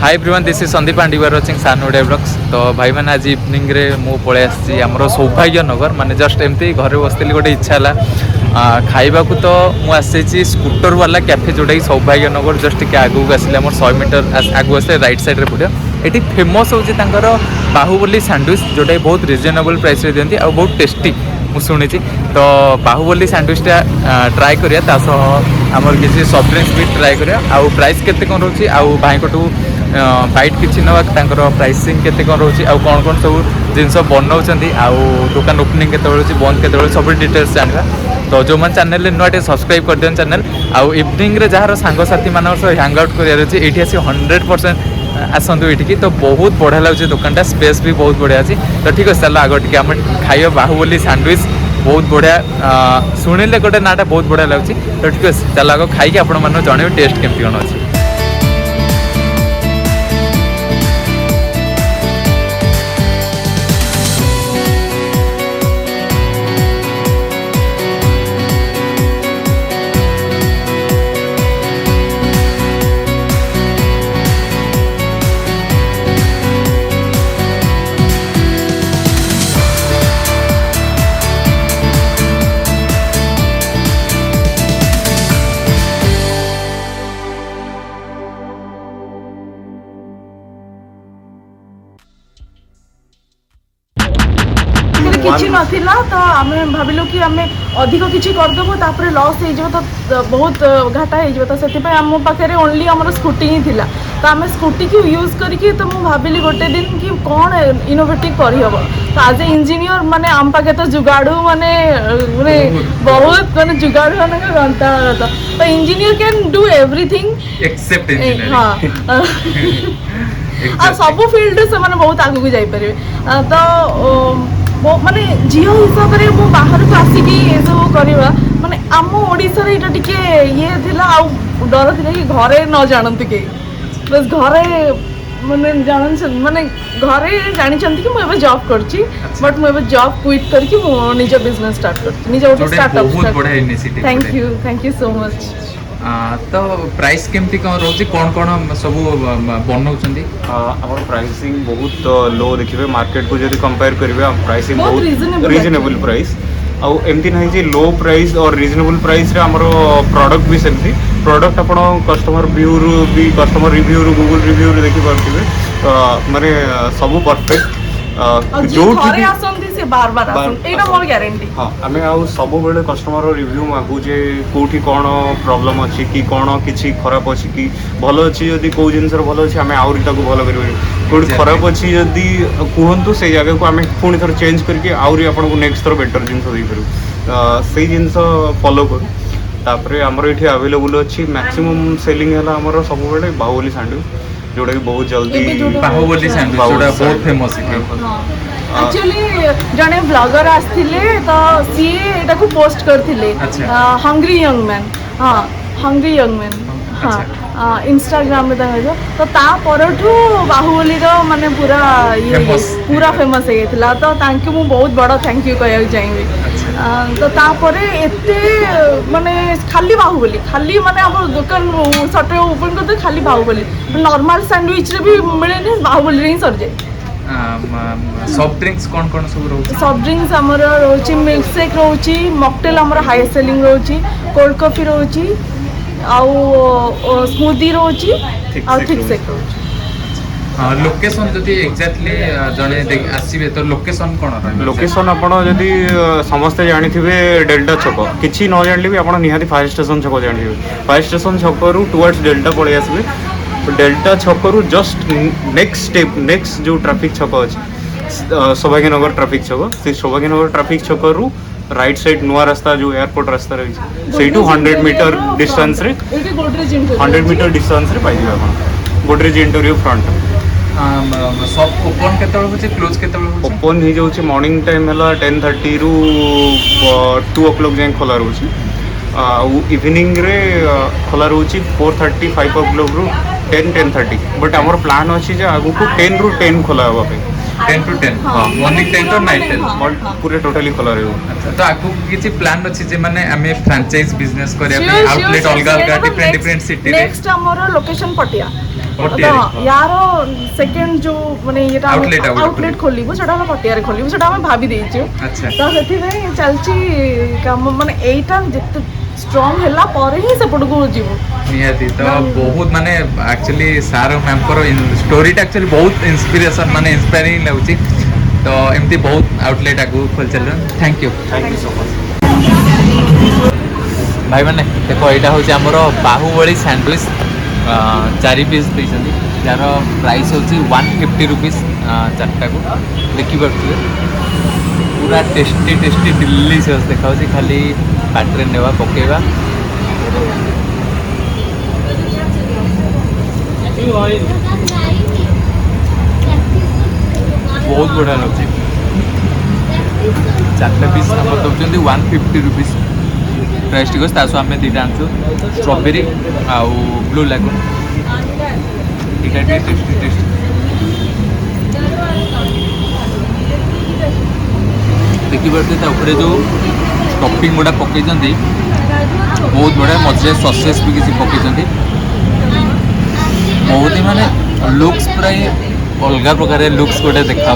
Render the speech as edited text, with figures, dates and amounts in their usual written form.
Hi everyone, this is Sandeep and you are watching San Odia blogs. तो भाई मैंने आज इवनिंग रे मु पळे आसी हमरो सौभाग्य नगर माने जस्ट एमती घरे बसतिली गोटे इच्छा हला खाइबा को। तो मु आसी स्कूटर वाला कैफे जोटा कि सौभाग्य नगर जस्ट टिके आगु आसिले हमर 100 मीटर आगु आसे राइट साइड रे पड़ियो। एटी फेमस होची तांकर बाहुबली सैंडविच जोटा बहुत रिजनेबल प्राइस रे दियंती आ बहुत टेस्टी मु सुनी। तो बाहुबली सैंडविचटा ट्राए करिया आमर किसी सॉफ्ट ड्रिंक्स भी ट्राए करिया। आउ प्राइस केते कोन रोची आउ भाई कोटू बाइट किसी नवा तांकर प्राइसिंग केते कोन रोची आउ कोन कोन सब जिनस बनाउछंती आउ दुकान ओपनिंग केते रोची बंद केते सब डिटेल्स जानबा। तो जो मन चैनल नुआ सब्सक्राइब कर दियन चैनल। आउ इवनिंग रे जहार सांग साथी मान सह हैंग आउट करिया अछि एठी आसी 100% आसतु ये तो बहुत बढ़िया लगे दुकानटा स्पेस भी बहुत बढ़िया अच्छी। तो ठीक है चलो आगे टी आम खाइबा बाहुबली सैंडविच बहुत बढ़िया शुणिले गोटे नाटा बहुत बढ़िया लगे। तो ठीक है चलो आगे खाई आपण मन जन टेस्ट केमती कौन अच्छी। किसी नथिला तो आम भाविलु कि आम अधिक किसी करदेबू तापर लॉस हो तो बहुत घाटा हो तो से आम पाखे ओनली आम स्कूटी ही थिला। तो आम स्कूटी की यूज करके तो मुझे भाविली गोटे दिन कि कौन इनोवेटिव करहब। तो आज ए इंजीनियर माने आम पाखे तो जुगाड़ू माने माने बहुत माने जुगाड़ू मान गंता। तो engineer can do everything except engineering. हाँ सब फील्ड से माने बहुत आगू जापर। तो माने झील हिसाब से मु बाहर को आसिकी ये सब करवा माने आम ओडिशा रे इटा टिके ये थिला आ डर थिला कि घरे न जानत के बस घरे माने जानन माने घरे जानि छंती कि मु एबे जॉब करची। बट मु एबे जॉब क्विट करके मु निज बिजनेस स्टार्ट करची निज ओटे स्टार्टअप। बहुत बढ़िया initiative. Thank you so much. तो प्राइस केमती कौन रोची कौन कौन सब बनाउछंती? हमर प्राइसिंग बहुत लो देखिबे मार्केट को जदी कंपेयर करिवे प्राइसिंग बहुत रीजनेबल प्राइस आउ एमती नहीं जे लो प्राइस और रीजनेबल प्राइस रे हमरो प्रोडक्ट भी सेमती प्रोडक्ट आपण कस्टमर व्यू रु भी कस्टमर रिव्यू रु गूगल रिव्यू रु देखि पारथिबे माने सब परफेक्ट जो घरे आसंती से बार बार आसंती एटा मोर गारंटी। हां हमें आउ सब बेले कस्टमर रिव्यू मागु जे कोठी कोन प्रॉब्लम अछि कि कोन किछि खराब अछि कि भलो अछि। यदि को जिनसर भलो अछि हमें आउरी ताको भलो करबे कोठी खराब अछि यदि कुहंतु से जगह को हमें पुणी थर चेंज करके आउरी आपन को नेक्स्ट थर बेटर जिंस देई करू सेही जिंस फॉलो करू। तापरे हमर एठी अवेलेबल अछि मैक्सिमम सेलिंग हला हमर सब बेले बाहुबली सैंडविच जोड़ा कि बहुत जल्दी बाहुबली सैंडविच जोड़ा बहुत फेमस है। एक्चुअली जने ब्लॉगर आस्थिले तो सी एटा को पोस्ट करथिले हंग्री यंग मैन। हां हंग्री यंग मैन हां इंस्टाग्राम में देखा तो ता परठू बाहुबली रो माने पूरा ये पूरा फेमस है थिला। तो थैंक यू मु बहुत बड़ा थैंक यू कहया चाहिए। तो तापरे एते माने खाली बाहुबली खाली माने आप दुकान सटर ओपन करते खाली बाहुबली नॉर्मल सैंडविच रे भी मिले नहीं बाहुबली रे ही सर जाए। सॉफ्ट ड्रिंक्स कौन कौन सब रोची? सॉफ्ट ड्रिंक्स हमर रोची मिल्क शेक रोची मॉकटेल हमर हाई सेलिंग रोची कोल्ड कॉफी रोची आउ स्मूदी रोची आ थिक शेक रोची। लोकेशन जदि एग्जैक्टली जने आसीबे तो लोकेशन कोन रहबे? लोकेशन आपण जदि समस्त जानिथिबे डेल्टा छक किछि न जानले भी आपण निहाती फायर स्टेशन छक जानिथिबे। फायर स्टेशन छक रु टुवर्ड्स डेल्टा पळे आसीबे। डेल्टा छक रु जस्ट नेक्स्ट स्टेप नेक्स्ट जो ट्रैफिक छक अछि सौभाग्यनगर ट्रैफिक छक से सौभाग्यनगर ट्रैफिक छक रु राइट साइड नुआ रास्ता जो एयरपोर्ट रास्ता रही से 100 मीटर डिस्टेंस रे 100 मीटर डिस्टेंस रे पाइ दिबे आपण गोदरेज इंटरव्यू फ्रंट। सब ओपन केते बेले होचे क्लोज केते बेले होचे? ओपन ही जाउची मॉर्निंग टाइम हला 10:30 रु 2 o'clock जाय खोला रहउची इवनिंग रे खोला रहउची 4:30 5 o'clock रु 10:30 बट हमर प्लान अछि जे आगु को 10 रु 10 खोला होबा पे 10 to 10 मॉर्निंग 10 to नाइट 10 पूरे टोटली खोला रहउ। अच्छा तो आगु किछि प्लान अछि जे माने हमें फ्रैंचाइज बिजनेस करिया पे आउटलेट अलग अलग डिफरेंट डिफरेंट सिटी रे? नेक्स्ट हमर लोकेशन पटिया पटियारे, हाँ, यार सेकेंड जो माने ये Outlet आ आउटलेट खोलिबु सेटा हम पटियारे खोलिबु सेटा हम भाबी देइछु अच्छा तो सेठी में चलची काम माने एटा जते स्ट्रांग हैला पर ही सेपट को जीवो निहाती तो बहुत माने एक्चुअली सार मैम को स्टोरीटा एक्चुअली बहुत इंस्पिरेशन माने इंस्पायरिंग लाଗୁଛି तो एमती बहुत आउटलेट आगु खोल चल थैंक यू सो मच भाई मैंने देखो यहाँ हूँ आमर बाहुबली सैंडविच 4 पीस देते यार प्राइस हूँ 150 रुपीज 4टा को देखिपे पूरा टेस्टी टेस्टी डिलीशियस देखा खाली पाटे नेवा पकेवा बहुत बढ़िया लगे 4टा पीस नंबर दौरान 150 रुपीज प्राइस टी सह आम दुटा आनचु स्ट्रॉबेरी आउ ब्लू लागून दुटा टेस्टी टेस्टी देखिए जो टॉपिंग गुड़ा पकई बहुत बढ़िया मझे ससेस भी किसी पकई बहुत ही माने लुक्स प्राय अलग प्रकार लुक्स गोटे देखा